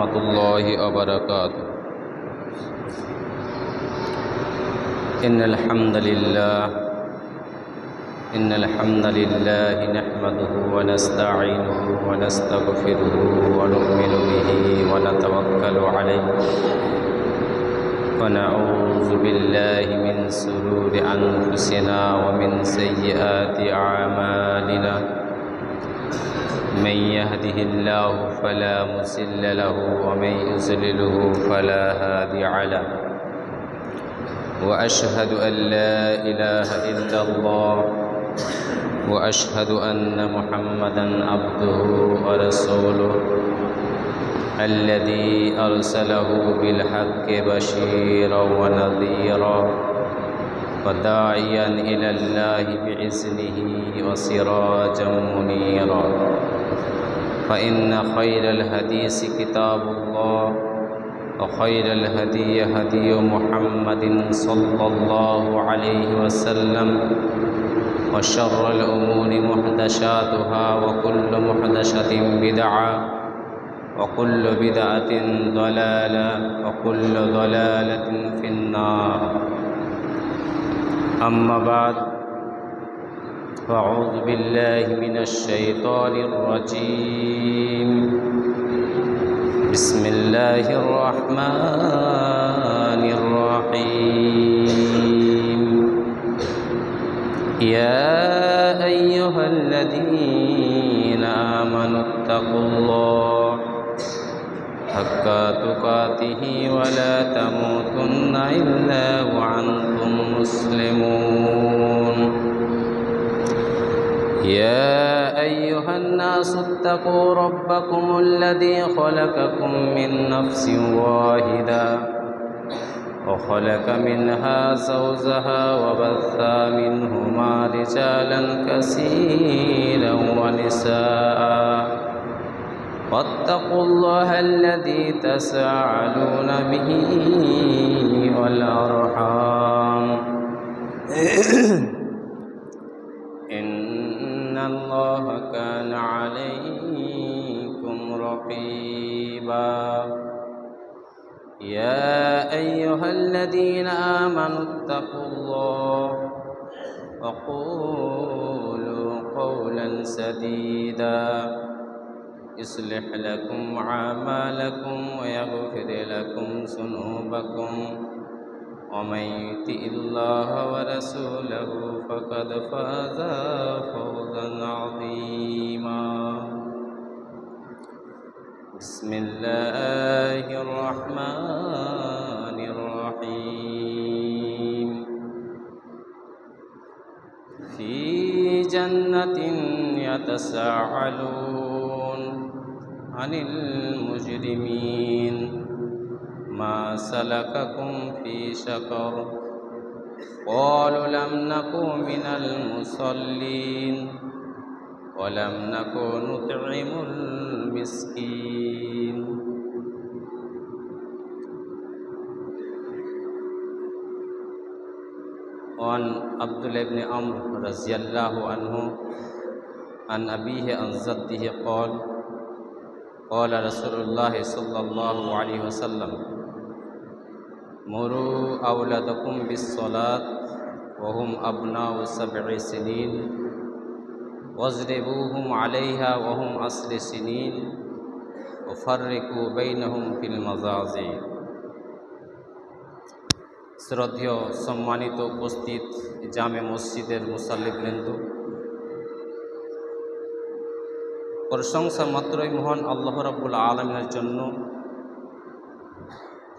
ورحمة الله وبركاته. إن الحمد لله نحمده ونستعينه ونستغفره ونؤمن به ونتوكل عليه ونعوذ بالله من شرور أنفسنا ومن سيئات أعمالنا. من يهده الله فلا مضل له ومن يضلله فلا هادي له. وأشهد أن لا إله إلا الله وأشهد أن محمدا عبده ورسوله الذي أرسله بالحق بشيرا ونذيرا وداعيا إلى الله بإذنه وسراجا منيرا. فإن خير الحديث كتاب الله وخير الهدي هدي محمد صلى الله عليه وسلم وشر الأمور محدثاتها وكل محدثة بدعة وكل بدعة ضلالة وكل ضلالة في النار. أما بعد فأعوذ بالله من الشيطان الرجيم. بسم الله الرحمن الرحيم. يا أيها الذين آمنوا اتقوا الله حق تقاته ولا تموتن إلا وأنتم مسلمون. يا أيها الناس اتقوا ربكم الذي خلقكم من نفس واحدة وخلق منها زوجها وبث منهما رجالا كثيرا ونساء واتقوا الله الذي تساءلون به والأرحام إن الله كان عليكم رقيبا. يا أيها الذين آمنوا اتقوا الله وقولوا قولا سديدا يصلح لكم أعمالكم ويغفر لكم ذنوبكم ومن يطع الله ورسوله فقد فاز فوزا عظيما. بسم الله الرحمن الرحيم. في جنة يتساءلون عن المجرمين ما سلككم في سقر قالوا لم نكن من المصلين ولم نكن نطعم المسكين. وعن عبد الله بن عمرو رضي الله عنه عن أبيه عن جده قال قال رسول الله صلى الله عليه وسلم مروا أولادكم بالصلاة وهم أبناء 7 سنين واضربوهم عليها وهم 10 سنين وفرقوا بينهم في المضاجع. শ্রদ্ধেয় সম্মানিত উপস্থিত জামে মসজিদের মুসাল্লিবৃন্দ, প্রশংসা মাত্রই মহান আল্লাহ রাব্বুল আলামিনের জন্য,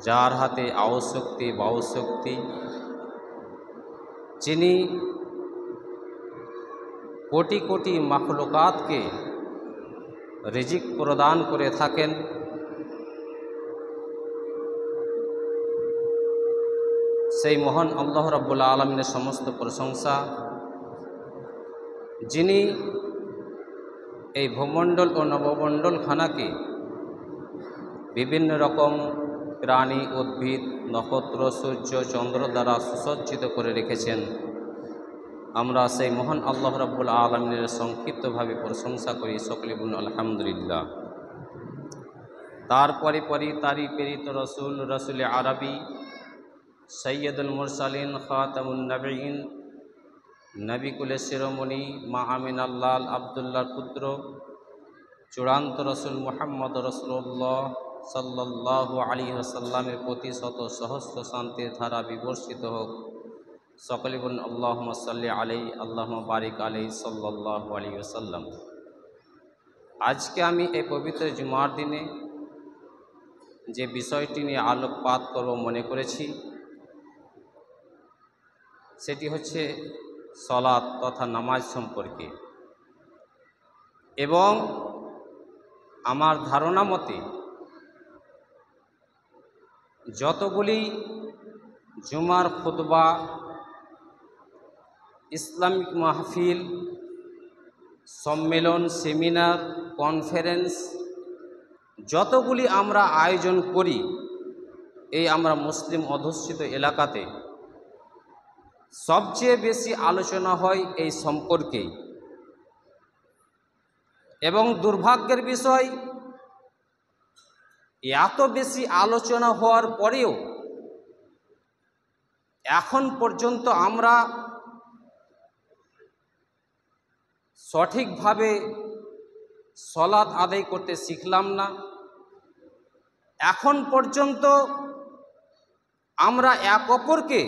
যার হাতে আওশক্তি বাউশক্তি, যিনি কোটি কোটি মাখলুকাতকে রিজিক প্রদান করে থাকেন। সেই মহান আল্লাহ রাব্বুল আলামিনের সমস্ত প্রশংসা, যিনি এই ভূমণ্ডল ও নবমণ্ডল খানাকে বিভিন্ন রকম প্রাণী, উদ্ভিদ, নক্ষত্র, সূর্য, চন্দ্র দ্বারা সুসজ্জিত করে রেখেছেন। আমরা সেই মহান আল্লাহ রাব্বুল আলামিনের সংক্ষিপ্তভাবে প্রশংসা করি, সকলে বলুন আলহামদুলিল্লাহ। তারপরে তারই প্রেরিত রসুল আরবি সৈয়দুল মুরসালিন খাতামুন নবীন নবী কুলের শিরোমণি মা আমিনাল্লাহ আবদুল্লাহর পুত্র চূড়ান্ত রসুল মুহাম্মদ রসুল্লাহ সাল্লাল্লাহু আলাইহি ওয়াসাল্লামের প্রতি শত সহস্র শান্তির ধারা বিবর্ষিত হোক। সকলে বলুন আল্লাহুম্মা সাল্লি আলাইহি আল্লাহুম্মা বারিক আলাইহি সাল্লাল্লাহু আলাইহি ওয়াসাল্লাম। আজকে আমি এই পবিত্র জুমার দিনে যে বিষয়টি নিয়ে আলোকপাত করব মনে করেছি, সেটি হচ্ছে সলাত তথা নামাজ সম্পর্কে। এবং আমার ধারণা মতে যতগুলি জুমার খুতবা, ইসলামিক মাহফিল, সম্মেলন, সেমিনার, কনফারেন্স যতগুলি আমরা আয়োজন করি এই আমরা মুসলিম অধ্যুষিত এলাকাতে, সবচেয়ে বেশি আলোচনা হয় এই সম্পর্কেই। এবং দুর্ভাগ্যের বিষয়, এত বেশি আলোচনা হওয়ার পরেও এখন পর্যন্ত আমরা সঠিকভাবে সলাত আদায় করতে শিখলাম না। এখন পর্যন্ত আমরা এক অপরকে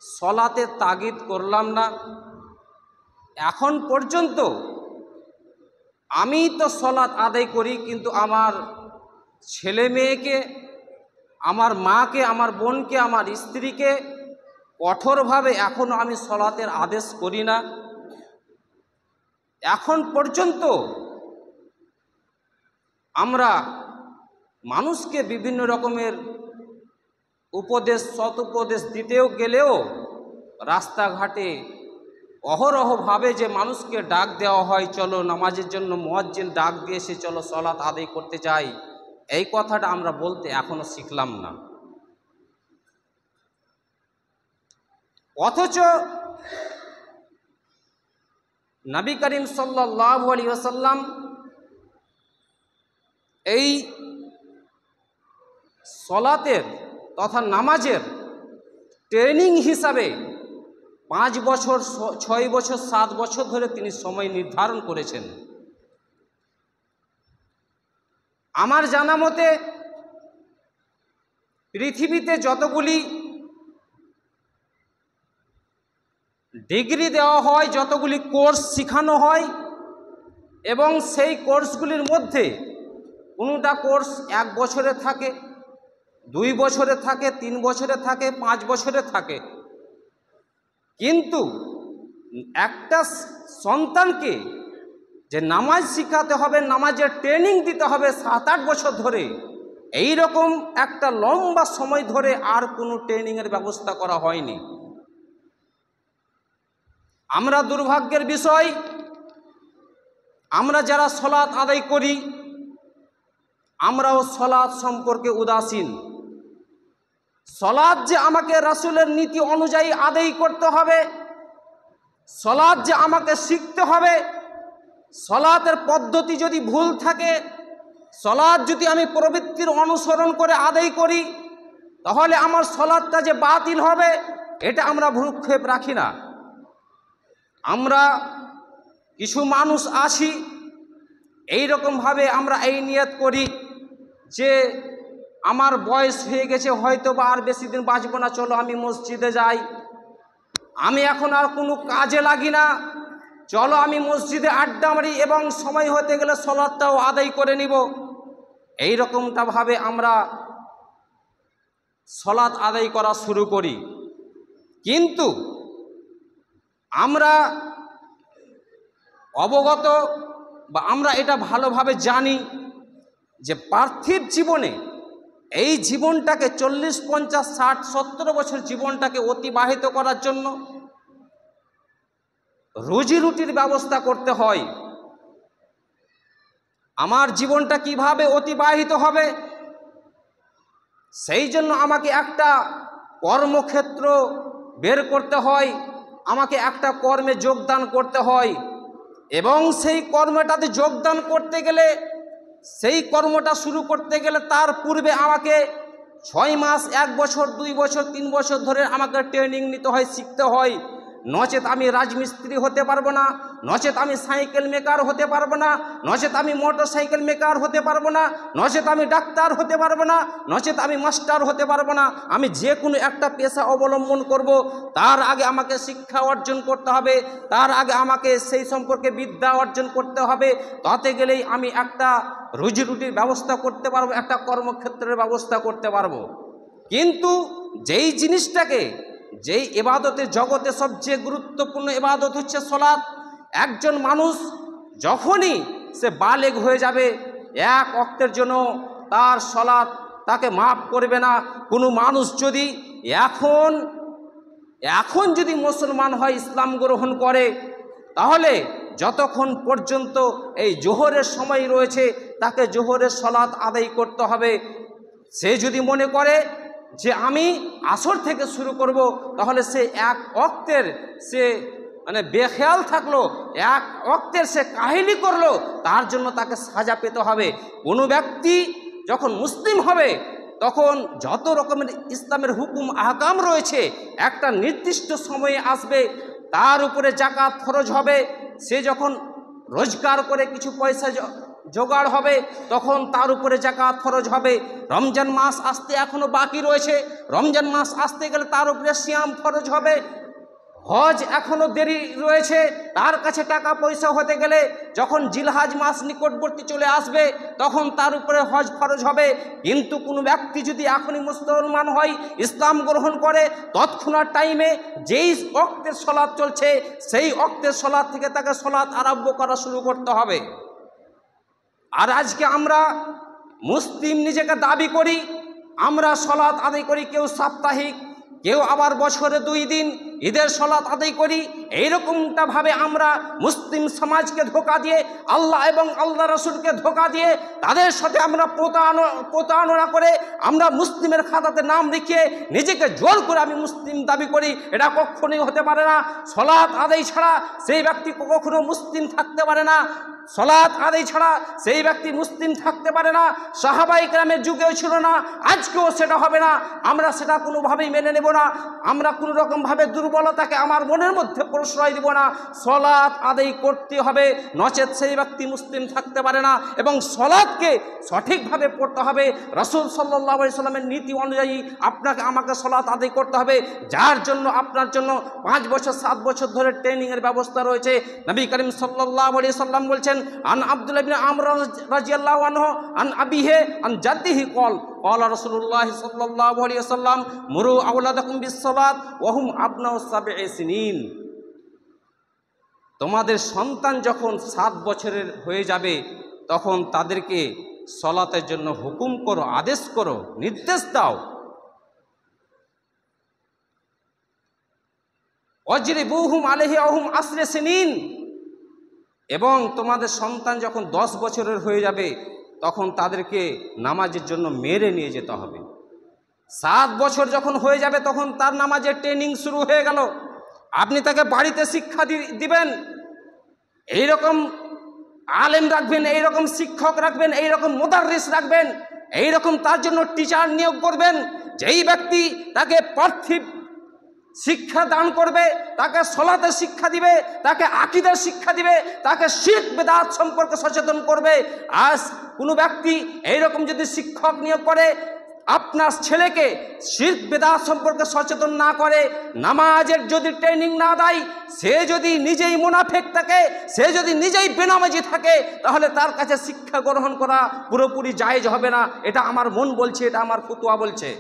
সলাতে তাগিদ করলাম না। এখন পর্যন্ত আমি তো সলাত আদায় করি, কিন্তু আমার ছেলে মেয়েকে, আমার মাকে, আমার বোনকে, আমার স্ত্রীকে কঠোরভাবে এখনও আমি সলাতের আদেশ করি না। এখন পর্যন্ত আমরা মানুষকে বিভিন্ন রকমের উপদেশ, সৎ উপদেশ দিতেও গেলেও রাস্তাঘাটে অহরহভাবে যে মানুষকে ডাক দেওয়া হয়, চলো নামাজের জন্য মুয়াজ্জিন ডাক দিয়ে এসে চলো সলাত আদায় করতে যাই, এই কথাটা আমরা বলতে এখনো শিখলাম না। অথচ নবী করিম সাল্লাল্লাহু আলাইহি ওয়াসাল্লাম এই সলাতের তথা নামাজের ট্রেনিং হিসাবে 5 বছর, 6 বছর, 7 বছর ধরে তিনি সময় নির্ধারণ করেছেন। আমার জানা মতে পৃথিবীতে যতগুলি ডিগ্রি দেওয়া হয়, যতগুলি কোর্স শেখানো হয়, এবং সেই কোর্সগুলির মধ্যে কোনোটা কোর্স 1 বছরে থাকে, 2 বছরে থাকে, 3 বছরে থাকে, 5 বছরে থাকে। কিন্তু একটা সন্তানকে যে নামাজ শিখাতে হবে, নামাজের ট্রেনিং দিতে হবে 7-8 বছর ধরে, এই রকম একটা লম্বা সময় ধরে আর কোনো ট্রেনিংয়ের ব্যবস্থা করা হয়নি। আমরা দুর্ভাগ্যের বিষয়, আমরা যারা সলাত আদায় করি আমরাও সলাত সম্পর্কে উদাসীন। সলাত যে আমাকে রাসূলের নীতি অনুযায়ী আদায় করতে হবে, সলাত যে আমাকে শিখতে হবে, সলাতের পদ্ধতি যদি ভুল থাকে, সলাত যদি আমি প্রবৃত্তির অনুসরণ করে আদায় করি, তাহলে আমার সলাতটা যে বাতিল হবে, এটা আমরা ভ্রুক্ষেপ রাখি না। আমরা কিছু মানুষ আছি এই রকমভাবে আমরা এই নিয়ত করি যে আমার বয়স হয়ে গেছে, হয়তো বা আর বেশি দিন বাঁচব না, চলো আমি মসজিদে যাই, আমি এখন আর কোনো কাজে লাগি না, চলো আমি মসজিদে আড্ডা মারি এবং সময় হতে গেলে সলাতটাও আদায় করে নিব। এই রকমটা ভাবে আমরা সলাত আদায় করা শুরু করি। কিন্তু আমরা অবগত বা আমরা এটা ভালোভাবে জানি যে পার্থিব জীবনে এই জীবনটাকে 40, 50, 60, 70 বছর জীবনটাকে অতিবাহিত করার জন্য রুজি রুটির ব্যবস্থা করতে হয়। আমার জীবনটা কিভাবে অতিবাহিত হবে, সেই জন্য আমাকে একটা কর্মক্ষেত্র বের করতে হয়, আমাকে একটা কর্মে যোগদান করতে হয়, এবং সেই কর্মটাতে যোগদান করতে গেলে সেই কর্মটা শুরু করতে গেলে তার পূর্বে আমাকে 6 মাস, 1 বছর, 2 বছর, 3 বছর ধরে আমাকে ট্রেনিং নিতে হয়, শিখতে হয়। নচেত আমি রাজমিস্ত্রি হতে পারবো না, নচেত আমি সাইকেল মেকার হতে পারবো না, নচেত আমি মোটর সাইকেল মেকার হতে পারবো না, নচেত আমি ডাক্তার হতে পারবো না, নচেত আমি মাস্টার হতে পারবো না। আমি যে কোনো একটা পেশা অবলম্বন করব, তার আগে আমাকে শিক্ষা অর্জন করতে হবে, তার আগে আমাকে সেই সম্পর্কে বিদ্যা অর্জন করতে হবে। তাতে গেলেই আমি একটা রুজি রুটির ব্যবস্থা করতে পারবো, একটা কর্মক্ষেত্রের ব্যবস্থা করতে পারবো। কিন্তু যেই জিনিসটাকে, যেই ইবাদতের জগতে সবচেয়ে গুরুত্বপূর্ণ ইবাদত হচ্ছে সালাত। একজন মানুষ যখনই সে বালেগ হয়ে যাবে, এক ওয়াক্তের জন্য তার সালাত তাকে মাফ করবে না। কোনো মানুষ যদি এখন যদি মুসলমান হয়, ইসলাম গ্রহণ করে, তাহলে যতক্ষণ পর্যন্ত এই জোহরের সময় রয়েছে তাকে জোহরের সালাত আদায় করতে হবে। সে যদি মনে করে যে আমি আসর থেকে শুরু করব, তাহলে সে এক ওয়াক্তের সে বেখেয়াল থাকলো, এক ওয়াক্তের সে কাহিনী করলো, তার জন্য তাকে সাজা পেতে হবে। কোনো ব্যক্তি যখন মুসলিম হবে তখন যত রকমের ইসলামের হুকুম আহকাম রয়েছে একটা নির্দিষ্ট সময়ে আসবে, তার উপরে জাকাত ফরজ হবে। সে যখন রোজগার করে কিছু পয়সা জোগাড় হবে তখন তার উপরে জাকাত ফরজ হবে। রমজান মাস আসতে এখনো বাকি রয়েছে, রমজান মাস আসতে গেলে তার উপরে সিয়াম ফরজ হবে। হজ এখনো দেরি রয়েছে, তার কাছে টাকা পয়সা হতে গেলে যখন জিলহাজ মাস নিকটবর্তী চলে আসবে তখন তার উপরে হজ ফরজ হবে। কিন্তু কোনো ব্যক্তি যদি এখনই মুসলমান হয়, ইসলাম গ্রহণ করে, তৎক্ষণাৎ টাইমে যেই ওয়াক্তের সালাত চলছে সেই ওয়াক্তের সালাত থেকে তাকে সালাত আরম্ভ করা শুরু করতে হবে। আর আজকে আমরা মুসলিম নিজেকে দাবি করি, আমরা সালাত আদায় করি, কেউ সাপ্তাহিক, কেউ আবার বছরে 2 দিন ঈদের সালাত আদায় করি। এইরকমটা ভাবে আমরা মুসলিম সমাজকে ধোঁকা দিয়ে, আল্লাহ এবং আল্লাহ রাসূলকে ধোঁকা দিয়ে, তাদের সাথে আমরা প্রতারণা করে আমরা মুসলিমের খাতাতে নাম লিখিয়ে নিজেকে জোর করে আমি মুসলিম দাবি করি। এটা কখনোই হতে পারে না। সালাত আদায় ছাড়া সেই ব্যক্তি কখনো মুসলিম থাকতে পারে না। সালাত আদায় ছাড়া সেই ব্যক্তি মুসলিম থাকতে পারে না। সাহাবায়ে কেরামের যুগেও ছিল না, আজকেও সেটা হবে না। আমরা সেটা কোনোভাবেই মেনে নেব না। আমরা কোনো রকমভাবে দুর্বলতাকে আমার মনের মধ্যে প্রশ্রয় দিব না। সালাত আদায় করতে হবে, নচেত সেই ব্যক্তি মুসলিম থাকতে পারে না। এবং সালাতকে সঠিকভাবে পড়তে হবে। রাসূল সাল্লাল্লাহু আলাইহি সাল্লামের নীতি অনুযায়ী আপনাকে আমাকে সালাত আদায় করতে হবে, যার জন্য আপনার জন্য 5 বছর 7 বছর ধরে ট্রেনিংয়ের ব্যবস্থা রয়েছে। নবী করিম সাল্লাল্লাহু আলাইহি সাল্লাম বলছেন, আন আব্দুল্লাহ ইবনে আমর রাদিয়াল্লাহু আনহু আন আবিহি আন জাদ্দিহি ক্বালা রাসূলুল্লাহ সাল্লাল্লাহু আলাইহি ওয়াসাল্লাম মুরু আওলাদাকুম বিস-সালাত ওয়া হুম আবনাউ 7 সিনিন। তোমাদের সন্তান যখন 7 বছরের হয়ে যাবে তখন তাদেরকে সালাতের জন্য হুকুম করো, আদেশ করো, নির্দেশ দাও। ওয়াজরিবুহুম আলাইহি ওয়া হুম 10 সিনিন। এবং তোমাদের সন্তান যখন 10 বছরের হয়ে যাবে তখন তাদেরকে নামাজের জন্য মেরে নিয়ে যেতে হবে। 7 বছর যখন হয়ে যাবে তখন তার নামাজের ট্রেনিং শুরু হয়ে গেল। আপনি তাকে বাড়িতে শিক্ষা দিবেন, এইরকম আলেম রাখবেন, এইরকম শিক্ষক রাখবেন, এইরকম মুদাররিস রাখবেন, এইরকম তার জন্য টিচার নিয়োগ করবেন। যেই ব্যক্তি তাকে পার্থিব শিক্ষা দান করবে, তাকে সালাতের শিক্ষা দিবে, তাকে আকীদার শিক্ষা দিবে, তাকে শিরক বিদআত সম্পর্কে সচেতন করবে। আজ কোনো ব্যক্তি এইরকম যদি শিক্ষক নিয়োগ করে, আপনার ছেলেকে শিরক বিদআত সম্পর্কে সচেতন না করে, নামাজের যদি ট্রেনিং না দেয়, সে যদি নিজেই মুনাফিক থাকে, সে যদি নিজেই বেনামাজি থাকে, তাহলে তার কাছে শিক্ষা গ্রহণ করা পুরোপুরি জায়েজ হবে না। এটা আমার মন বলছে, এটা আমার ফতোয়া বলছে।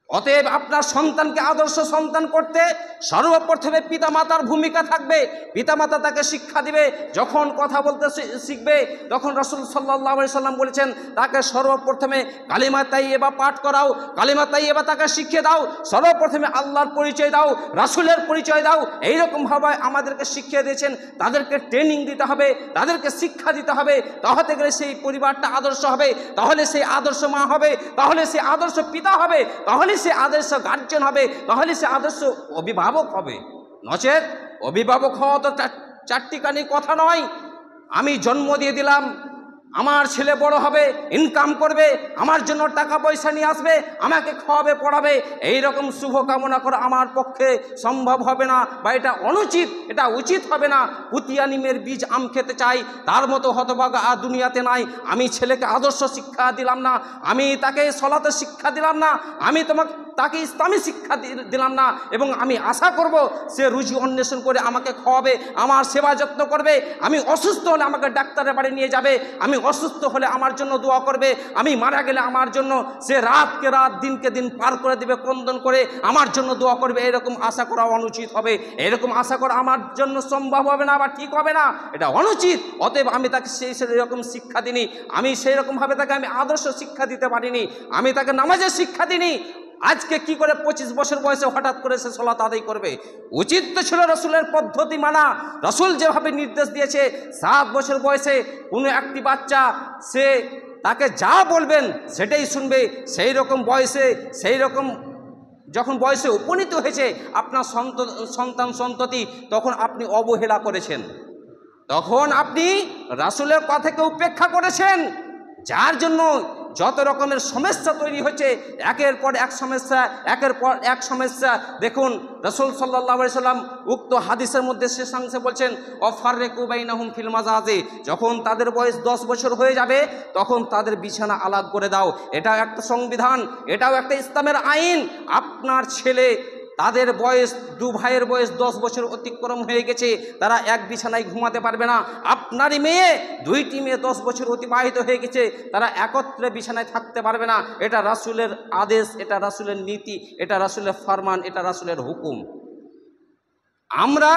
অতএব আপনার সন্তানকে আদর্শ সন্তান করতে সর্বপ্রথমে পিতামাতার ভূমিকা থাকবে। পিতামাতা তাকে শিক্ষা দিবে। যখন কথা বলতে শিখবে তখন রাসূল সাল্লাল্লাহু আলাইহি সাল্লাম বলেছেন তাকে সর্বপ্রথমে কালিমা তাইয়্যিবা পাঠ করাও, কালিমা তাইয়্যিবা তাকে শিখিয়ে দাও। সর্বপ্রথমে আল্লাহর পরিচয় দাও, রাসূলের পরিচয় দাও। এইরকমভাবে আমাদেরকে শিখিয়ে দিয়েছেন। তাদেরকে ট্রেনিং দিতে হবে, তাদেরকে শিক্ষা দিতে হবে। তাহলে গেলে সেই পরিবারটা আদর্শ হবে, তাহলে সেই আদর্শ মা হবে, তাহলে সেই আদর্শ পিতা হবে, তাহলে সে আদর্শ গার্জিয়ান হবে, তাহলে সে আদর্শ অভিভাবক হবে। নচেত অভিভাবক হওয়া তো চারটিখানি কথা নয়। আমি জন্ম দিয়ে দিলাম, আমার ছেলে বড় হবে, ইনকাম করবে, আমার জন্য টাকা পয়সা নিয়ে আসবে, আমাকে খাওয়াবে পড়াবে, এই রকম শুভ কামনা করা আমার পক্ষে সম্ভব হবে না, বা এটা অনুচিত, এটা উচিত হবে না। পুতিয়া নিমের বীজ আম খেতে চাই, তার মতো হতভাগা আর দুনিয়াতে নাই। আমি ছেলেকে আদর্শ শিক্ষা দিলাম না, আমি তাকে সলাতের শিক্ষা দিলাম না, আমি তাকে ইসলামী শিক্ষা দিলাম না, এবং আমি আশা করব সে রুজি অন্বেষণ করে আমাকে খাওয়াবে, আমার সেবা যত্ন করবে, আমি অসুস্থ হলে আমাকে ডাক্তারের বাড়ি নিয়ে যাবে, আমি অসুস্থ হলে আমার জন্য দোয়া করবে, আমি মারা গেলে আমার জন্য সে রাতকে রাত দিনকে দিন পার করে দেবে ক্রন্দন করে, আমার জন্য দোয়া করবে। এরকম আশা করা অনুচিত হবে, এরকম আশা করা আমার জন্য সম্ভব হবে না বা ঠিক হবে না, এটা অনুচিত। অতএব আমি তাকে সেই রকম শিক্ষা দিইনি, আমি সেই রকমভাবে তাকে আমি আদর্শ শিক্ষা দিতে পারিনি, আমি তাকে নামাজের শিক্ষা দিইনি। আজকে কি করে 25 বছর বয়সে হঠাৎ করে সে সালাত আদায় করবে? উচিত তো ছিল রসুলের পদ্ধতি মানা, রসুল যেভাবে নির্দেশ দিয়েছে 7 বছর বয়সে কোনো একটি বাচ্চা সে তাকে যা বলবেন সেটাই শুনবে। সেই রকম বয়সে, সেই রকম যখন বয়সে উপনীত হয়েছে আপনার সন্তান সন্ততি, তখন আপনি অবহেলা করেছেন, তখন আপনি রাসূলের কথাকে উপেক্ষা করেছেন, যার জন্য যত রকমের সমস্যা তৈরি হচ্ছে, একের পর এক সমস্যা, একের পর এক সমস্যা। দেখুন রাসূল সাল্লাল্লাহু আলাইহি সাল্লাম উক্ত হাদিসের মধ্যে শেষাংশে বলছেন, অফাররিকু বাইনাহুম ফিল মাজাজি, যখন তাদের বয়স 10 বছর হয়ে যাবে তখন তাদের বিছানা আলাদা করে দাও। এটাও একটা সংবিধান, এটাও একটা ইসলামের আইন। আপনার ছেলে, তাদের বয়স, 2 ভাইয়ের বয়স 10 বছর অতিক্রম হয়ে গেছে, তারা এক বিছানায় ঘুমাতে পারবে না। আপনারই মেয়ে, 2টি মেয়ে 10 বছর অতিবাহিত হয়ে গেছে, তারা একত্রে বিছানায় থাকতে পারবে না। এটা রাসূলের আদেশ, এটা রাসূলের নীতি, এটা রাসূলের ফরমান, এটা রাসূলের হুকুম। আমরা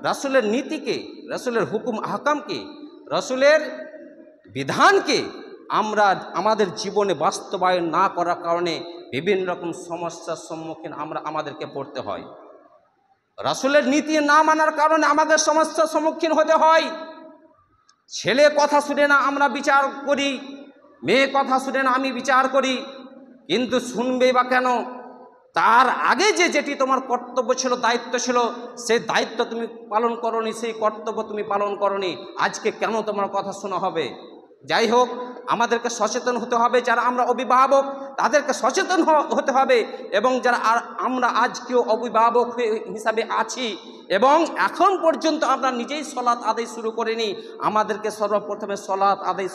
রাসূলের নীতিকে, রাসূলের হুকুম আহকামকে, রাসূলের বিধানকে আমরা আমাদের জীবনে বাস্তবায়ন না করার কারণে বিভিন্ন রকম সমস্যার সম্মুখীন আমাদেরকে পড়তে হয়। রাসূলের নীতি না মানার কারণে আমাদের সমস্যার সম্মুখীন হতে হয়। ছেলে কথা শুনে না আমরা বিচার করি, মেয়ে কথা শুনে না আমি বিচার করি, কিন্তু শুনবে বা কেন? তার আগে যেটি তোমার কর্তব্য ছিল, দায়িত্ব ছিল, সেই দায়িত্ব তুমি পালন করনি, সেই কর্তব্য তুমি পালন করনি, আজকে কেন তোমার কথা শোনা হবে? যাই হোক, আমাদেরকে সচেতন হতে হবে। যারা আমরা অভিভাবক তাদেরকে সচেতন হতে হবে, এবং যারা আমরা আজকেও অভিভাবক হিসাবে আছি এবং এখন পর্যন্ত আমরা নিজেই সলাত আদায় শুরু করিনি, আমাদেরকে সর্বপ্রথমে সলাত আদায়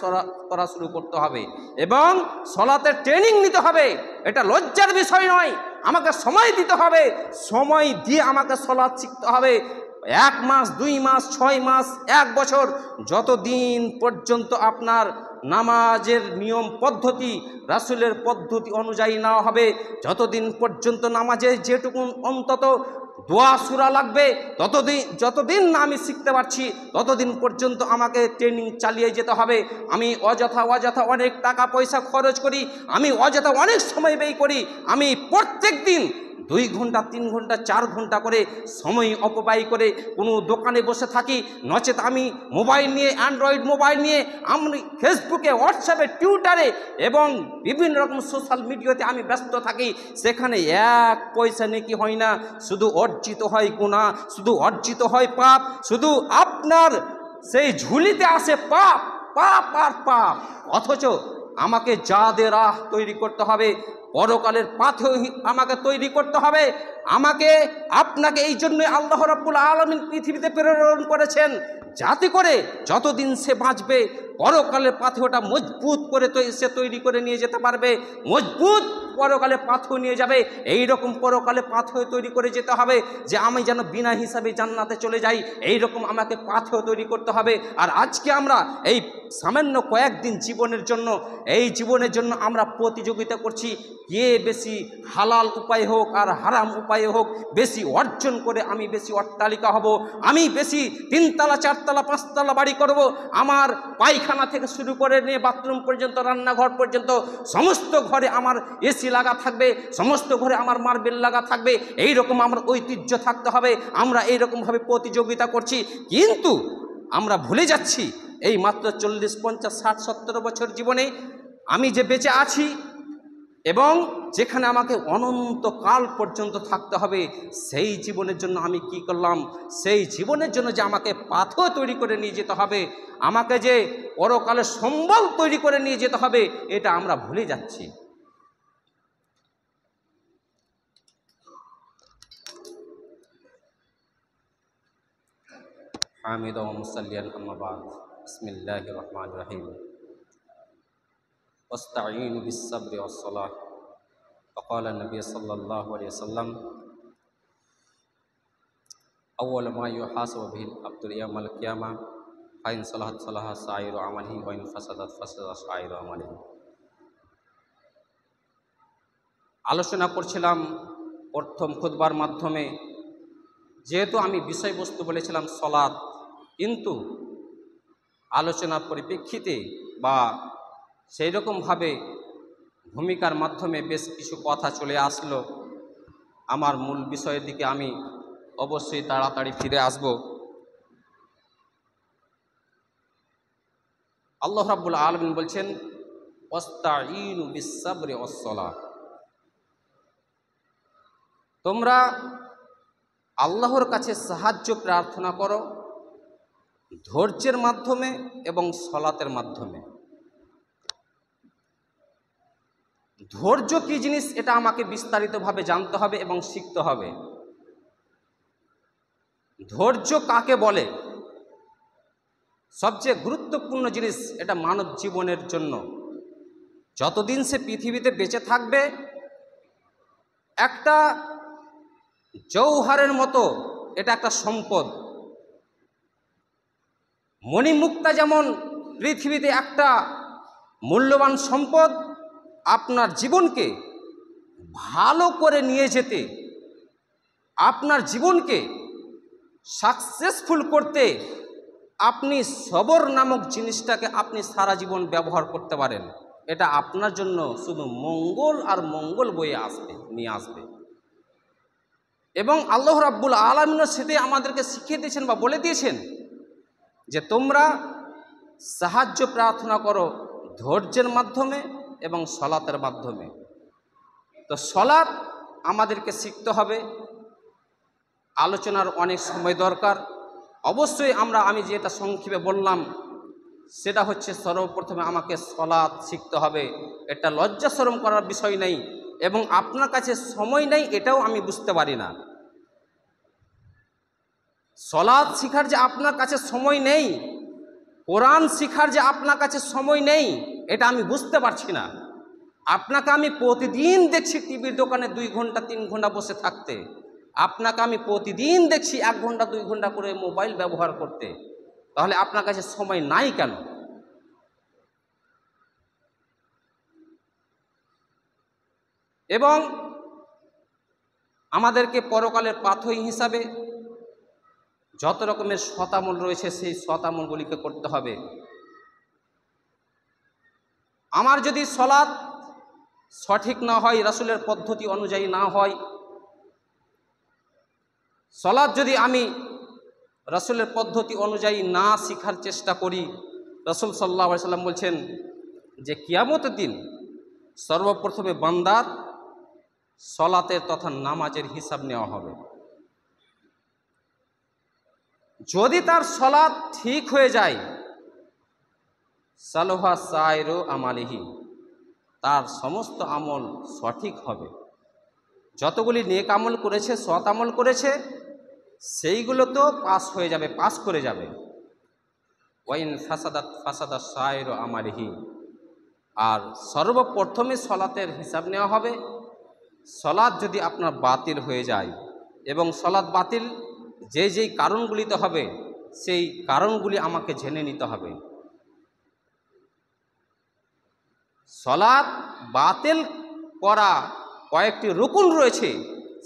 করা শুরু করতে হবে এবং সলাতের ট্রেনিং নিতে হবে। এটা লজ্জার বিষয় নয়, আমাকে সময় দিতে হবে, সময় দিয়ে আমাকে সলাত শিখতে হবে। 1 মাস, 2 মাস, 6 মাস, 1 বছর, যতদিন পর্যন্ত আপনার নামাজের নিয়ম পদ্ধতি রাসূলের পদ্ধতি অনুযায়ী না হবে, যতদিন পর্যন্ত নামাজে যেটুকু অন্তত দোয়া সূরা লাগবে, যতদিন না আমি শিখতে পারছি ততদিন পর্যন্ত আমাকে ট্রেনিং চালিয়ে যেতে হবে। আমি অযথা অনেক টাকা পয়সা খরচ করি, আমি অযথা অনেক সময় ব্যয় করি, আমি প্রত্যেক দিন 2 ঘন্টা, 3 ঘন্টা, 4 ঘন্টা করে সময় অপব্যয় করে কোনো দোকানে বসে থাকি, নচেত আমি মোবাইল নিয়ে, অ্যান্ড্রয়েড মোবাইল নিয়ে আমি ফেসবুকে, হোয়াটসঅ্যাপে, টুইটারে এবং বিভিন্ন রকম সোশ্যাল মিডিয়াতে আমি ব্যস্ত থাকি। সেখানে 1 পয়সা নেকি হয় না, শুধু অর্জিত হয় গুনাহ, শুধু অর্জিত হয় পাপ, শুধু আপনার সেই ঝুলিতে আসে পাপ, পাপ আর পাপ। অথচ আমাকে জাদের রাহ তৈরি করতে হবে, পরকালের পাথেও আমাকে তৈরি করতে হবে। আপনাকে এই জন্য আল্লাহ রাব্বুল আলামিন পৃথিবীতে প্রেরণ করেছেন, যাতে করে যতদিন সে বাঁচবে পরকালের পাথেওটা মজবুত করে সে তৈরি করে নিয়ে যেতে পারবে, মজবুত পরকালে পাথেও নিয়ে যাবে। এই রকম পরকালে পাথেও তৈরি করে যেতে হবে যে আমি যেন বিনা হিসাবে জান্নাতে চলে যাই, এই রকম আমাকে পাথেও তৈরি করতে হবে। আর আজকে আমরা এই সামান্য কয়েকদিন জীবনের জন্য আমরা প্রতিযোগিতা করছি, কে বেশি হালাল উপায় হোক আর হারাম উপায়ে হোক বেশি অর্জন করে আমি বেশি অট্টালিকা হব, আমি বেশি 3 তলা 4 তলা 5 তলা বাড়ি করব, আমার পায়খানা থেকে শুরু করে নিয়ে বাথরুম পর্যন্ত, রান্নাঘর পর্যন্ত সমস্ত ঘরে আমার এসি লাগা থাকবে, সমস্ত ঘরে আমার মার্বেল লাগা থাকবে, এই রকম আমার ঐতিহ্য থাকতে হবে। আমরা এই রকমভাবে প্রতিযোগিতা করছি, কিন্তু আমরা ভুলে যাচ্ছি এই মাত্র 40, 50, 60, 70 বছর জীবনে আমি যে বেঁচে আছি এবং যেখানে আমাকে অনন্তকাল পর্যন্ত থাকতে হবে, সেই জীবনের জন্য আমি কি করলাম? সেই জীবনের জন্য যে আমাকে পাথর তৈরি করে নিয়ে যেতে হবে, আমাকে যে পরকালে সম্বল তৈরি করে নিয়ে যেতে হবে, এটা আমরা ভুলে যাচ্ছি। হামিদা ওয়া মুসাল্লিয়ান আম্মা বা'দ। বিসমিল্লাহির রহমানির রহিম। ওয়াস্তাঈনু বিস-সাবরি ওয়াস-সালাহ। ফাকালা নবী সাল্লাল্লাহু আলাইহি ওয়াসাল্লাম, আউয়ালু মা ইউহাসাবু বিহিল আবদু ইয়াওমাল কিয়ামাহ ফাইন সালাহাত সালাহা সাইরু আমালিহি ওয়া ইন ফাসাদাত ফাসাদা সাইরু আমালিহি। আলোচনা করছিলাম প্রথম খুতবার মাধ্যমে, যেহেতু আমি বিষয়বস্তু বলেছিলাম সলাত, কিন্তু আলোচনার পরিপ্রেক্ষিতে বা সেই রকমভাবে ভূমিকার মাধ্যমে বেশ কিছু কথা চলে আসলো। আমার মূল বিষয়ের দিকে আমি অবশ্যই তাড়াতাড়ি ফিরে আসব। আল্লাহ রাব্বুল আলামিন বলছেন, ওয়াস্তাঈনু বিস-সাবরি ওয়াস-সালাহ। তোমরা আল্লাহর কাছে সাহায্য প্রার্থনা করো ধৈর্যের মাধ্যমে এবং সলাতের মাধ্যমে। ধৈর্য কি জিনিস এটা আমাকে বিস্তারিতভাবে জানতে হবে এবং শিখতে হবে। ধৈর্য কাকে বলে? সবচেয়ে গুরুত্বপূর্ণ জিনিস এটা মানব জীবনের জন্য। যতদিন সে পৃথিবীতে বেঁচে থাকবে, একটা জৌহারের মতো এটা একটা সম্পদ। মণিমুক্তা যেমন পৃথিবীতে একটা মূল্যবান সম্পদ, আপনার জীবনকে ভালো করে নিয়ে যেতে, আপনার জীবনকে সাকসেসফুল করতে আপনি সবর নামক জিনিসটাকে আপনি সারা জীবন ব্যবহার করতে পারেন। এটা আপনার জন্য শুধু মঙ্গল আর মঙ্গল বয়ে নিয়ে আসবে। এবং আল্লাহ রাব্বুল আলামিনও সেটা আমাদেরকে শিখিয়ে দিয়েছেন বা বলে দিয়েছেন যে তোমরা সাহায্য প্রার্থনা করো ধৈর্যের মাধ্যমে এবং সলাতের মাধ্যমে। তো সলাত আমাদেরকে শিখতে হবে। আলোচনার অনেক সময় দরকার। অবশ্যই আমি যেটা সংক্ষেপে বললাম সেটা হচ্ছে, সর্বপ্রথমে আমাকে সলাত শিখতে হবে। এটা লজ্জা শরম করার বিষয় নেই, এবং আপনার কাছে সময় নেই এটাও আমি বুঝতে পারি না। সলাত শিখার যে আপনার কাছে সময় নেই, কোরআন শিখার যে আপনার কাছে সময় নেই, এটা আমি বুঝতে পারছি না। আপনাকে আমি প্রতিদিন দেখছি টিভির দোকানে 2 ঘন্টা 3 ঘন্টা বসে থাকতে। আপনাকে আমি প্রতিদিন দেখছি 1 ঘন্টা 2 ঘন্টা করে মোবাইল ব্যবহার করতে। তাহলে আপনার কাছে সময় নাই কেন? এবং আমাদেরকে পরকালের পাথেয় হিসাবে যত রকমের সৎ আমল রয়েছে সেই সৎ আমলগুলিকে করতে হবে। আমার যদি সলাৎ সঠিক না হয়, রাসূলের পদ্ধতি অনুযায়ী না হয়, সলাৎ যদি আমি রাসূলের পদ্ধতি অনুযায়ী না শিখার চেষ্টা করি, রাসূল সাল্লাল্লাহু আলাইহি সাল্লাম বলছেন যে কিয়ামতের দিন সর্বপ্রথমে বান্দার সলাতের তথা নামাজের হিসাব নেওয়া হবে। যদি তার সলাৎ ঠিক হয়ে যায়, সালোহা সাইরু আমালিহি, তার সমস্ত আমল সঠিক হবে। যতগুলি নেক আমল করেছে, সৎ আমল করেছে, সেইগুলো তো পাস হয়ে যাবে, পাস করে যাবে। ওয়াইন ফাসাদাত ফাসাদা সাইরু আমালিহি, আর সর্বপ্রথমে সলাতের হিসাব নেওয়া হবে। সলাৎ যদি আপনার বাতিল হয়ে যায়, এবং সলাৎ বাতিল যেই কারণগুলিতে হবে, সেই কারণগুলি আমাকে জেনে নিতে হবে। সলাৎ বাতিল করা কয়েকটি রুকুন রয়েছে,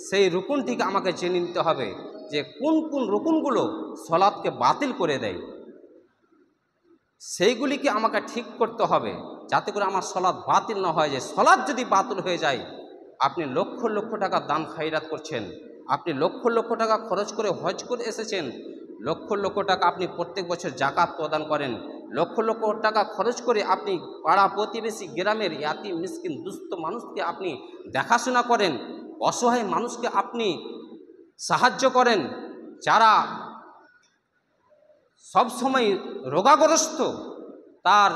সেই রুকুনটিকে আমাকে জেনে নিতে হবে যে কোন কোন রুকুনগুলো সলাৎকে বাতিল করে দেয়। সেইগুলিকে আমাকে ঠিক করতে হবে যাতে করে আমার সলাৎ বাতিল না হয়ে যায়। সলাৎ যদি বাতিল হয়ে যায়, আপনি লক্ষ লক্ষ টাকা দান খায়রাত করছেন, আপনি লক্ষ লক্ষ টাকা খরচ করে হজ করে এসেছেন, লক্ষ লক্ষ টাকা আপনি প্রত্যেক বছর জাকাত প্রদান করেন, লক্ষ লক্ষ টাকা খরচ করে আপনি পাড়া প্রতিবেশী গ্রামের ইয়াতিম মিসকিন দুস্থ মানুষকে আপনি দেখাশোনা করেন, অসহায় মানুষকে আপনি সাহায্য করেন, যারা সবসময় রোগাগ্রস্ত, তার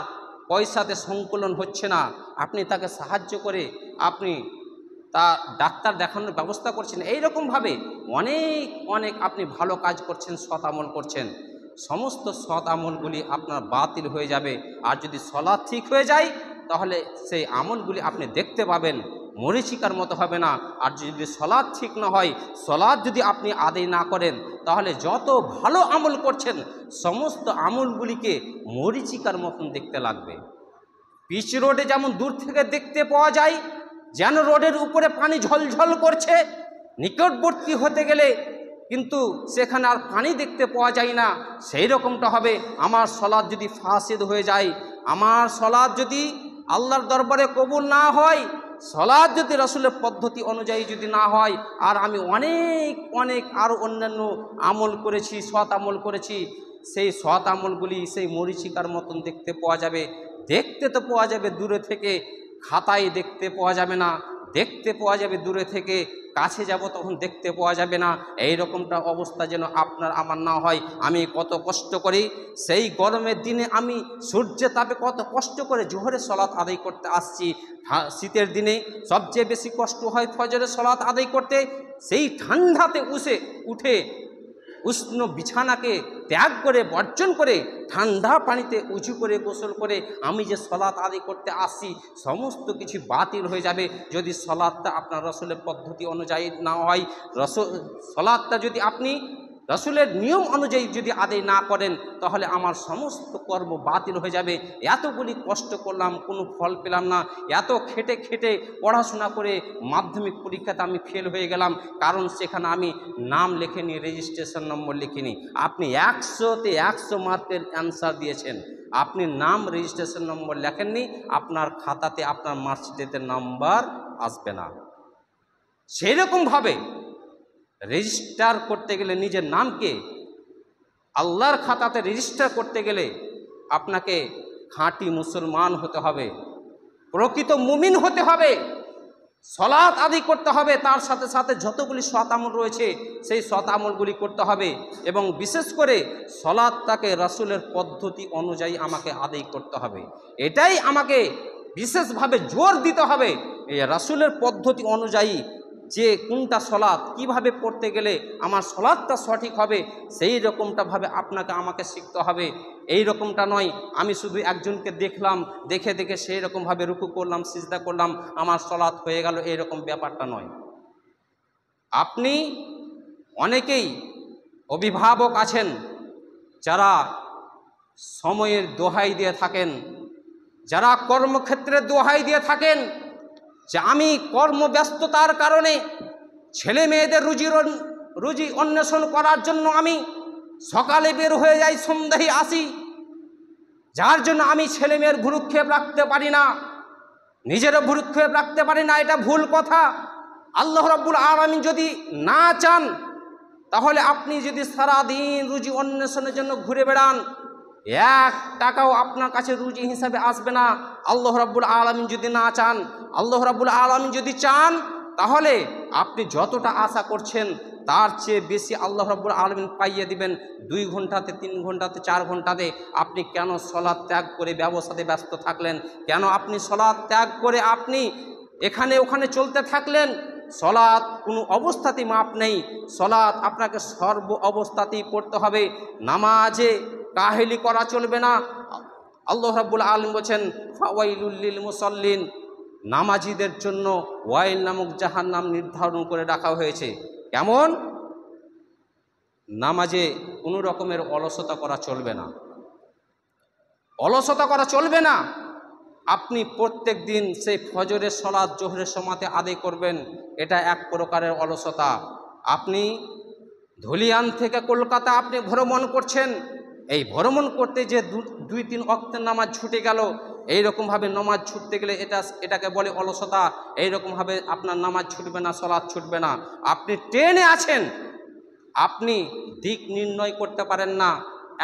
পয়সাতে সংকলন হচ্ছে না, আপনি তাকে সাহায্য করে আপনি তা ডাক্তার দেখানোর ব্যবস্থা করছেন। এইরকমভাবে অনেক অনেক আপনি ভালো কাজ করছেন, সৎ আমল করছেন। সমস্ত সৎ আমলগুলি আপনার বাতিল হয়ে যাবে। আর যদি সলাৎ ঠিক হয়ে যায় তাহলে সেই আমলগুলি আপনি দেখতে পাবেন, মরীচিকার মতো হবে না। আর যদি সলাৎ ঠিক না হয়, সলাৎ যদি আপনি আদায় না করেন, তাহলে যত ভালো আমল করছেন সমস্ত আমলগুলিকে মরীচিকার মতন দেখতে লাগবে। পিচ রোডে যেমন দূর থেকে দেখতে পাওয়া যায় যেন রোডের উপরে পানি ঝলঝল করছে, নিকটবর্তী হতে গেলে কিন্তু সেখানে আর পানি দেখতে পাওয়া যায় না, সেই রকমটা হবে আমার সলাৎ যদি ফাসিদ হয়ে যায়, আমার সলাৎ যদি আল্লাহর দরবারে কবুল না হয়, সলাৎ যদি রাসূলের পদ্ধতি অনুযায়ী যদি না হয়, আর আমি অনেক অনেক আরও অন্যান্য আমল করেছি, সৎ আমল করেছি, সেই সৎ আমলগুলি সেই মরীচিকার মতন দেখতে পাওয়া যাবে। দেখতে তো পাওয়া যাবে দূরে থেকে, খাতায় দেখতে পাওয়া যাবে না, দেখতে পাওয়া যাবে দূরে থেকে, কাছে যাব তখন দেখতে পাওয়া যাবে না। এই রকমটা অবস্থা যেন আপনার আমার না হয়। আমি কত কষ্ট করি, সেই গরমের দিনে আমি সূর্যের তাপে কত কষ্ট করে জোহরের সলাৎ আদায় করতে আসছি। শীতের দিনে সবচেয়ে বেশি কষ্ট হয় ফজরের সলাৎ আদায় করতে। সেই ঠান্ডাতে উঠে উষ্ণ বিছানাকে ত্যাগ করে বর্জন করে ঠান্ডা পানিতে উঁচু করে গোসল করে আমি যে সলাৎ আদায় করতে আসি, সমস্ত কিছু বাতিল হয়ে যাবে যদি সলাৎটা আপনার রাসূলের পদ্ধতি অনুযায়ী না হয়। সলাৎটা যদি আপনি রাসূলের নিয়ম অনুযায়ী যদি আদায় না করেন, তাহলে আমার সমস্ত কর্ম বাতিল হয়ে যাবে। এতগুলি কষ্ট করলাম, কোনো ফল পেলাম না, এত খেটে খেটে পড়াশোনা করে মাধ্যমিক পরীক্ষাতে আমি ফেল হয়ে গেলাম, কারণ সেখানে আমি নাম লেখিনি, রেজিস্ট্রেশন নম্বর লিখিনি। আপনি 100তে 100 মার্কের অ্যান্সার দিয়েছেন, আপনি নাম রেজিস্ট্রেশন নম্বর লেখেননি, আপনার খাতাতে আপনার মার্কশিটের নাম্বার আসবে না। সেরকমভাবে রেজিস্টার করতে গেলে নিজের নামকে আল্লাহর খাতাতে রেজিস্টার করতে গেলে আপনাকে খাঁটি মুসলমান হতে হবে, প্রকৃত মুমিন হতে হবে, সলাৎ আদায় করতে হবে, তার সাথে সাথে যতগুলি সৎ আমল রয়েছে সেই সৎ আমলগুলি করতে হবে, এবং বিশেষ করে সলাৎটাকে রাসূলের পদ্ধতি অনুযায়ী আমাকে আদায় করতে হবে। এটাই আমাকে বিশেষভাবে জোর দিতে হবে, এই রাসূলের পদ্ধতি অনুযায়ী যে কোনটা সলাৎ কিভাবে পড়তে গেলে আমার সলাৎটা সঠিক হবে, সেই রকমটাভাবে আপনাকে আমাকে শিখতে হবে। এই রকমটা নয় আমি শুধু একজনকে দেখলাম, দেখে দেখে সেই রকমভাবে রুকু করলাম, সিজদা করলাম, আমার সলাৎ হয়ে গেল, এই রকম ব্যাপারটা নয়। আপনি অনেকেই অভিভাবক আছেন যারা সময়ের দোহাই দিয়ে থাকেন, যারা কর্মক্ষেত্রে দোহাই দিয়ে থাকেন যে আমি কর্মব্যস্ততার কারণে ছেলে মেয়েদের রুজি অন্বেষণ করার জন্য আমি সকালে বের হয়ে যাই, সন্ধ্যায় আসি, যার জন্য আমি ছেলে মেয়ের ভ্রুক্ষেপ রাখতে পারি না, নিজেরও ভ্রুক্ষেপ রাখতে পারি না। এটা ভুল কথা। আল্লাহ রাব্বুল আলামিন যদি না চান, তাহলে আপনি যদি সারাদিন রুজি অন্বেষণের জন্য ঘুরে বেড়ান, 1 টাকাও আপনার কাছে রুজি হিসাবে আসবে না। আল্লাহ রাব্বুল আলামিন যদি না চান, আল্লাহ রাব্বুল আলামিন যদি চান, তাহলে আপনি যতটা আশা করছেন তার চেয়ে বেশি আল্লাহ রাব্বুল আলামিন পাইয়ে দিবেন। 2 ঘন্টাতে, 3 ঘন্টাতে, 4 ঘন্টাতে। আপনি কেন সলাৎ ত্যাগ করে ব্যবসাতে ব্যস্ত থাকলেন? কেন আপনি সলাৎ ত্যাগ করে আপনি এখানে ওখানে চলতে থাকলেন? সলাৎ কোনো অবস্থাতেই মাপ নেই, সলাৎ আপনাকে সর্ব অবস্থাতেই পড়তে হবে। নামাজে কাহেলি করা চলবে না। আল্লাহ রাব্বুল আলামিন বলেছেন ফাওয়াইলুল লিল মুসাল্লিন, নামাজীদের জন্য ওয়াইল নামক জাহান্নাম নির্ধারণ করে রাখা হয়েছে। কেমন? নামাজে কোনো রকমের অলসতা করা চলবে না, অলসতা করা চলবে না। আপনি প্রত্যেক দিন সেই ফজরের সলাৎ জোহরের সময়তে আদায় করবেন, এটা এক প্রকারের অলসতা। আপনি ধুলিয়ান থেকে কলকাতা আপনি ভ্রমণ করছেন, এই ভ্রমণ করতে যে 2-3 ওয়াক্তের নামাজ ছুটে গেল, এইরকমভাবে নামাজ ছুটতে গেলে এটাকে বলে অলসতা। এইরকমভাবে আপনার নামাজ ছুটবে না, সলাৎ ছুটবে না। আপনি ট্রেনে আছেন, আপনি দিক নির্ণয় করতে পারেন না,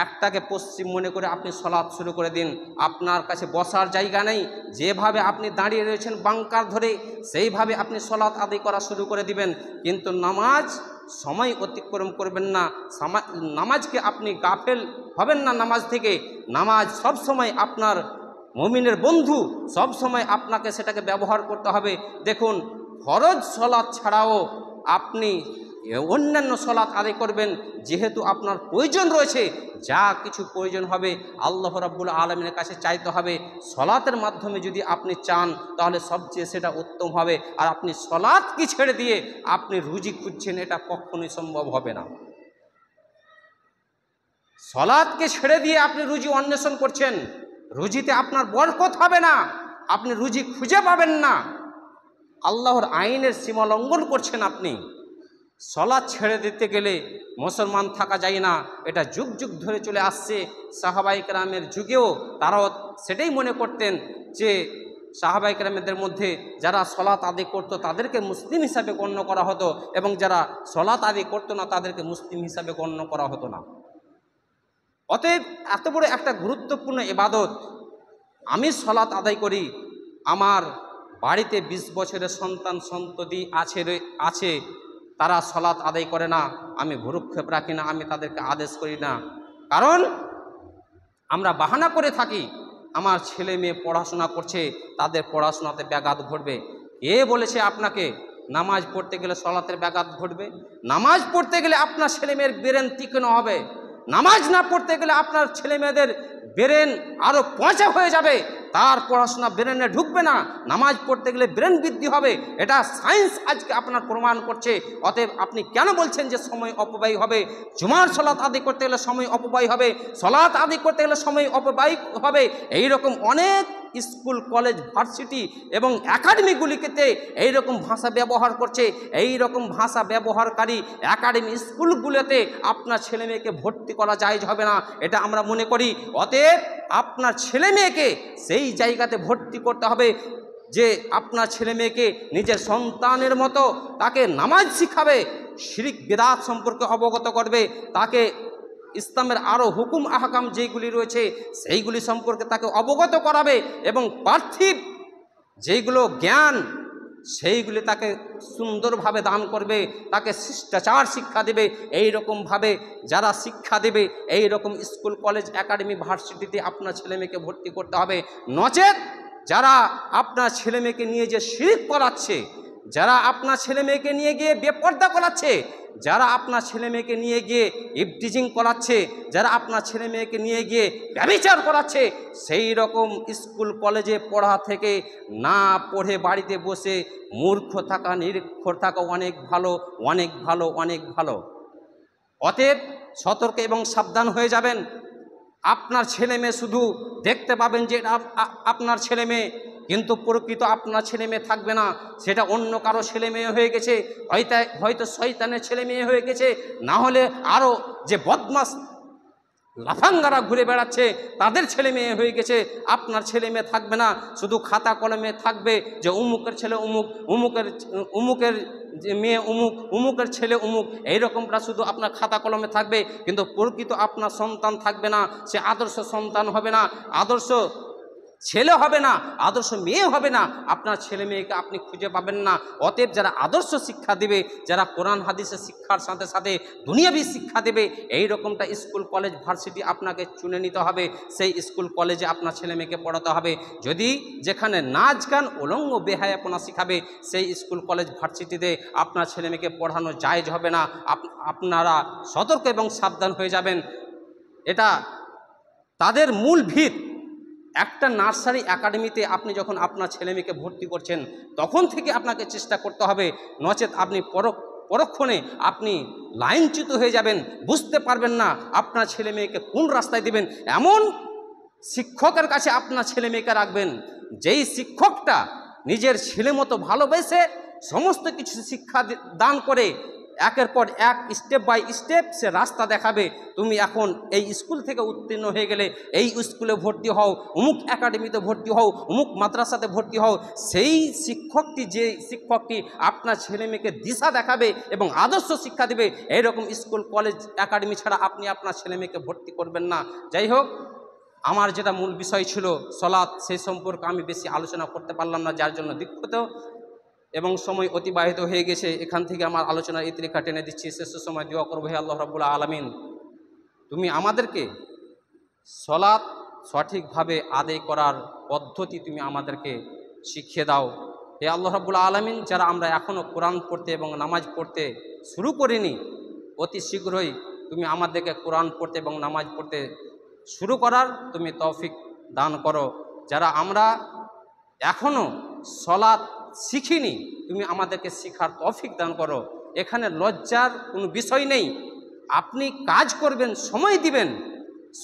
একটাকে পশ্চিম মনে করে আপনি সলাৎ শুরু করে দিন। আপনার কাছে বসার জায়গা নেই, যেভাবে আপনি দাঁড়িয়ে রয়েছেন বাঙ্কার ধরে সেইভাবে আপনি সলাৎ আদায় করা শুরু করে দিবেন। কিন্তু নামাজ সময় অতিক্রম করবেন না, নামাজকে আপনি গাফেল হবেন না নামাজ থেকে। নামাজ সব সময় আপনার মুমিনের বন্ধু, সব সময় আপনাকে সেটাকে ব্যবহার করতে হবে। দেখুন, ফরজ সলাৎ ছাড়াও আপনি অন্যান্য সলাৎ আদায় করবেন, যেহেতু আপনার প্রয়োজন রয়েছে। যা কিছু প্রয়োজন হবে আল্লাহ রাব্বুল আলামিনের কাছে চাইতে হবে। সলাতের মাধ্যমে যদি আপনি চান তাহলে সবচেয়ে সেটা উত্তম হবে। আর আপনি সলাৎকে ছেড়ে দিয়ে আপনি রুজি খুঁজছেন, এটা কখনোই সম্ভব হবে না। সলাৎকে ছেড়ে দিয়ে আপনি রুজি অন্বেষণ করছেন, রুজিতে আপনার বরকত হবে না, আপনি রুজি খুঁজে পাবেন না, আল্লাহর আইনের সীমা লঙ্ঘন করছেন আপনি। সলাৎ ছেড়ে দিতে গেলে মুসলমান থাকা যায় না, এটা যুগ যুগ ধরে চলে আসছে। সাহাবায়ে কেরামের যুগেও তারাও সেটাই মনে করতেন যে সাহাবায়ে কেরামদের মধ্যে যারা সলাৎ আদায় করতো তাদেরকে মুসলিম হিসাবে গণ্য করা হতো, এবং যারা সলাৎ আদায় করতো না তাদেরকে মুসলিম হিসাবে গণ্য করা হতো না। অতএব এত বড় একটা গুরুত্বপূর্ণ ইবাদত, আমি সলাৎ আদায় করি, আমার বাড়িতে 20 বছরের সন্তান সন্ততি আছে তারা সলাৎ আদায় করে না, আমি ভ্রুক্ষেপ রাখি না, আমি তাদেরকে আদেশ করি না। কারণ আমরা বাহানা করে থাকি আমার ছেলে মেয়ে পড়াশোনা করছে, তাদের পড়াশোনাতে ব্যাঘাত ঘটবে। কে বলেছে আপনাকে নামাজ পড়তে গেলে সলাতের ব্যাঘাত ঘটবে? নামাজ পড়তে গেলে আপনার ছেলে মেয়ের ব্রেন তীক্ষ্ণ হবে, নামাজ না পড়তে গেলে আপনার ছেলে মেয়েদের ব্রেন আরও পচা হয়ে যাবে, তার পড়াশোনা ব্রেনে ঢুকবে না। নামাজ পড়তে গেলে ব্রেন বৃদ্ধি হবে, এটা সায়েন্স আজকে আপনার প্রমাণ করছে। অতএব আপনি কেন বলছেন যে সময় অপব্যয় হবে? জুমার সলাৎ আদায় করতে গেলে সময় অপব্যয় হবে, সলাৎ আদায় করতে গেলে সময় অপব্যয় হবে। এইরকম অনেক স্কুল কলেজ ভার্সিটি এবং একাডেমিগুলিতে এইরকম ভাষা ব্যবহার করছে। এই রকম ভাষা ব্যবহারকারী একাডেমি স্কুলগুলোতে আপনার ছেলে মেয়েকে ভর্তি করা জায়েজ হবে না, এটা আমরা মনে করি। অতএব আপনার ছেলে মেয়েকে সেই জায়গাতে ভর্তি করতে হবে যে আপনার ছেলে মেয়েকে নিজের সন্তানের মতো তাকে নামাজ শিখাবে, শিরক বিদআত সম্পর্কে অবগত করবে, তাকে ইসলামের আরও হুকুম আহকাম যেইগুলি রয়েছে সেইগুলি সম্পর্কে তাকে অবগত করাবে, এবং পার্থিব যেইগুলো জ্ঞান সেইগুলি তাকে সুন্দরভাবে দান করবে, তাকে শিষ্টাচার শিক্ষা দেবে। এই রকমভাবে যারা শিক্ষা দেবে এই রকম স্কুল কলেজ একাডেমি ভার্সিটিতে আপনার ছেলেমেয়েকে ভর্তি করতে হবে। নচেত যারা আপনার ছেলেমেয়েকে নিয়ে যে শিরক করাচ্ছে, যারা আপনার ছেলেমেয়েকে নিয়ে গিয়ে বেপর্দা করাচ্ছে, যারা আপনার ছেলেমেয়েকে নিয়ে গিয়ে ইফটিজিং করাচ্ছে, যারা আপনার ছেলেমেয়েকে নিয়ে গিয়ে ব্যভিচার করাচ্ছে, সেই রকম স্কুল কলেজে পড়া থেকে না পড়ে বাড়িতে বসে মূর্খ থাকা, নিরক্ষর থাকা অনেক ভালো, অনেক ভালো, অনেক ভালো। অতএব সতর্ক এবং সাবধান হয়ে যাবেন। আপনার ছেলে মেয়ে শুধু দেখতে পাবেন যে আপনার ছেলে মেয়ে, কিন্তু প্রকৃত আপনার ছেলে মেয়ে থাকবে না, সেটা অন্য কারো ছেলে মেয়ে হয়ে গেছে, হয়তো শয়তানের ছেলে মেয়ে হয়ে গেছে, না হলে আরও যে বদমাস লাফাঙ্গারা ঘুরে বেড়াচ্ছে তাদের ছেলে মেয়ে হয়ে গেছে। আপনার ছেলে মেয়ে থাকবে না, শুধু খাতা কলমে থাকবে যে উমুকের ছেলে উমুক, উমুকের মেয়ে উমুক, উমুকের ছেলে উমুক, এইরকমটা শুধু আপনার খাতা কলমে থাকবে, কিন্তু প্রকৃত আপনার সন্তান থাকবে না, সে আদর্শ সন্তান হবে না, আদর্শ ছেলে হবে না, আদর্শ মেয়ে হবে না, আপনার ছেলে মেয়েকে আপনি খুঁজে পাবেন না। অতএব যারা আদর্শ শিক্ষা দেবে, যারা কোরআন হাদিসের শিক্ষার সাথে সাথে দুনিয়াবি শিক্ষা দেবে, এই রকমটা স্কুল কলেজ ভার্সিটি আপনাকে চুনে নিতে হবে, সেই স্কুল কলেজে আপনার ছেলে মেয়েকে পড়াতে হবে। যদি যেখানে নাচ গান উলঙ্গ বেহায়াপনা শিখাবে, সেই স্কুল কলেজ ভার্সিটিতে আপনার ছেলে মেয়েকে পড়ানো জায়েজ হবে না। আপনারা সতর্ক এবং সাবধান হয়ে যাবেন। এটা তাদের মূল ভিত। একটা নার্সারি একাডেমিতে আপনি যখন আপনার ছেলে মেয়েকে ভর্তি করছেন তখন থেকে আপনাকে চেষ্টা করতে হবে, নচেত আপনি পরক্ষণে আপনি লাইনচ্যুত হয়ে যাবেন, বুঝতে পারবেন না আপনার ছেলে মেয়েকে কোন রাস্তায় দিবেন। এমন শিক্ষকের কাছে আপনার ছেলে মেয়েকে রাখবেন যেই শিক্ষকটা নিজের ছেলে মতো ভালোবেসে সমস্ত কিছু শিক্ষা দান করে, একের পর এক স্টেপ বাই স্টেপ সে রাস্তা দেখাবে। তুমি এখন এই স্কুল থেকে উত্তীর্ণ হয়ে গেলে এই স্কুলে ভর্তি হও, অমুক একাডেমিতে ভর্তি হও, অমুক মাদ্রাসাতে ভর্তি হও। সেই শিক্ষকটি, যে শিক্ষকটি আপনার ছেলে মেয়েকে দিশা দেখাবে এবং আদর্শ শিক্ষা দেবে, এইরকম স্কুল কলেজ একাডেমি ছাড়া আপনি আপনার ছেলে মেয়েকে ভর্তি করবেন না। যাই হোক, আমার যেটা মূল বিষয় ছিল সলাৎ, সেই সম্পর্কে আমি বেশি আলোচনা করতে পারলাম না, যার জন্য দুঃখিত। এবং সময় অতিবাহিত হয়ে গেছে, এখান থেকে আমার আলোচনার ইতিরেখা টেনে দিচ্ছি। শেষ সময় দোয়া করবো, হে আল্লাহ রাব্বুল আলামিন, তুমি আমাদেরকে সলাৎ সঠিকভাবে আদায় করার পদ্ধতি তুমি আমাদেরকে শিখিয়ে দাও। হে আল্লাহ রাব্বুল আলামিন, যারা আমরা এখনও কোরআন পড়তে এবং নামাজ পড়তে শুরু করিনি, অতি শীঘ্রই তুমি আমাদেরকে কোরআন পড়তে এবং নামাজ পড়তে শুরু করার তুমি তৌফিক দান করো। যারা আমরা এখনও সলাৎ শিখিনি, তুমি আমাদেরকে শিখার তৌফিক দান করো। এখানে লজ্জার কোনো বিষয় নেই। আপনি কাজ করবেন, সময় দিবেন,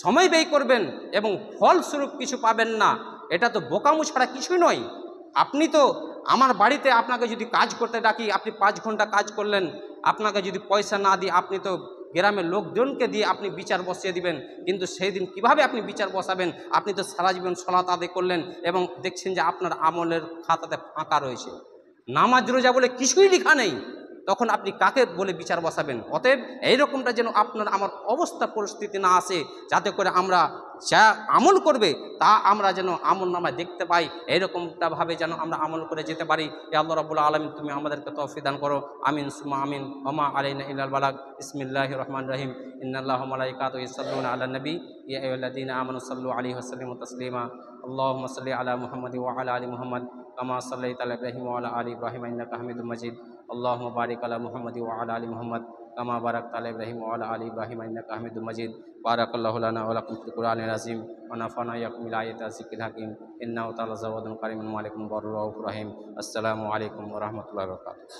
সময় ব্যয় করবেন এবং ফলস্বরূপ কিছু পাবেন না, এটা তো বোকামু ছাড়া কিছুই নয়। আপনি তো আমার বাড়িতে আপনাকে যদি কাজ করতে ডাকি, আপনি 5 ঘন্টা কাজ করলেন, আপনাকে যদি পয়সা না দিই, আপনি তো গ্রামের লোকজনকে দিয়ে আপনি বিচার বসিয়ে দিবেন। কিন্তু সেই দিন কীভাবে আপনি বিচার বসাবেন? আপনি তো সারা জীবন সলাত আদায় করলেন এবং দেখছেন যে আপনার আমলের খাতাতে ফাঁকা রয়েছে, নামাজ রোজা বলে কিছুই লেখা নেই, তখন আপনি কাকে বলে বিচার বসাবেন? অতএব এইরকমটা যেন আপনার আমার অবস্থা পরিস্থিতি না আসে, যাতে করে আমরা যা আমল করবে তা আমরা যেন আমল নামায় দেখতে পাই, এইরকমটা ভাবে যেন আমরা আমল করে যেতে পারি। এ আল্লাহ রাব্বুল আলামিন, তুমি আমাদেরকে তৌফিক দান করো। আমিন সুম্মা আমিন। ওমা আলাইনা ইল্লাল বালাগ। বিসমিল্লাহির রহমানির রহিম। ইন্নাল্লাহা ওয়া মালাইকাতুহু ইউসাল্লুনা আলান নবী ইয়া আইয়ুহাল্লাযীনা আমানু সাল্লু আলাইহি ওয়া সাল্লিমু তাসলিমা। আল্লাহুম্মা সাল্লি আলা মুহাম্মাদি ওয়া আলা আলি মুহাম্মাদ কামা সাল্লাইতা আলা ইব্রাহিম ওয়া আলা আলি ইব্রাহিম ইন্নাকা হামিদুম মাজিদ। আল্লাহুম্মা বারিক আলা মুহাম্মাদি ওয়া আলা আলি মুহাম্মাদ কামা বারাকতা আলা ইব্রাহিম ওয়া আলা আলি ইব্রাহিম ইন্নাকা হামিদুম মাজিদ। বারাকাল্লাহু লানা ওয়া লাকুম ফিল কুরআনিল আযীম ওয়া নাফা'না ইয়াকুম বিল আয়াতি ওয়া যিকরিল হাকীম। ইন্নাহু তাআলা জাওয়াদুন কারীমুন মালিকুন বারুর রাউফুর রহিম। আসসালামু আলাইকুম ওয়া রাহমাতুল্লাহি ওয়া বারাকাতুহু।